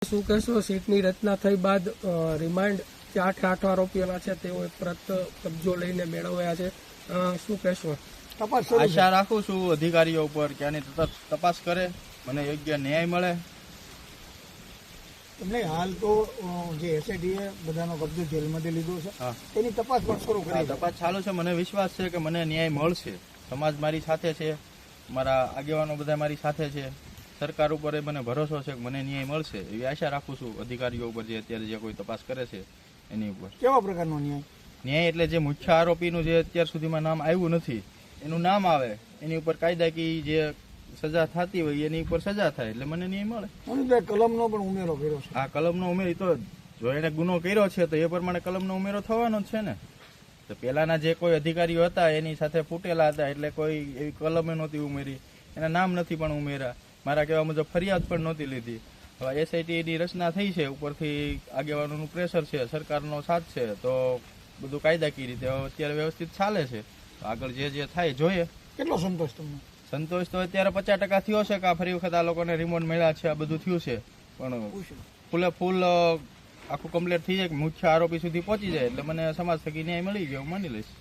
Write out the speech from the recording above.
શું કહેશો? સીટની રચના થઈ બાદ રિમાન્ડ 8 આરોપીઓના છે તેઓ પરત કબજો લઈને મેળવ્યા છે. શું કહેશો? આશા રાખું છું અધિકારીઓ ઉપર કે આની તપાસ કરે, મને યોગ્ય ન્યાય મળે. એમને હાલ તો જે એસઆઈટીએ બધાનો કબજો જેલમાંથી લીધો છે, તેની તપાસ પણ શરૂ કરી. તપાસ ચાલુ છે. મને વિશ્વાસ છે કે મને ન્યાય મળશે. સમાજ મારી સાથે છે, મારા આગેવાનો બધા મારી સાથે છે. સરકાર ઉપર મને ભરોસો છે કે મને ન્યાય મળશે એવી આશા રાખું છું. અધિકારીઓ ઉપર જે અત્યારે જે કોઈ તપાસ કરે છે એની ઉપર. કેવા પ્રકારનો ન્યાય? ન્યાય એટલે જે મુખ્ય આરોપીનું જે અત્યાર સુધીમાં નામ આવ્યું નથી એનું નામ આવે, એની ઉપર કાયદાકીય જે સજા થતી હોય એની ઉપર સજા થાય એટલે મને ન્યાય મળે. કલમનો પણ ઉમેરો કર્યો છે. આ કલમનો ઉમેરો તો જો એને ગુનો કર્યો છે તો એ પ્રમાણે કલમનો ઉમેરો થવાનો જ છે ને. તો પેલાના જે કોઈ અધિકારીઓ હતા એની સાથે ફૂટેલા હતા એટલે કોઈ એવી કલમે નહોતી ઉમેરી, એના નામ નથી પણ ઉમેર્યા. મારા કહેવા મુજબ ફરિયાદ પણ નહોતી લીધી. હવે એસઆઈટીની રચના થઈ છે, ઉપરથી આગેવાનોનું પ્રેશર છે, સરકારનો સાથ છે, તો બધું કાયદાકીય રીતે અત્યારે વ્યવસ્થિત ચાલે છે. આગળ જે થાય જોઈએ. કેટલો સંતોષ તમને? સંતોષ તો અત્યારે 50% થયો છે કે આ ફરી વખત આ લોકોને રિમોન્ડ મળ્યા છે, આ બધું થયું છે. પણ ફૂલે ફૂલ આખું કમ્પ્લીટ થઈ જાય કે મુખ્ય આરોપી સુધી પહોંચી જાય એટલે મને સમાજ થકી ન્યાય મળી ગયો, હું માની લઈશ.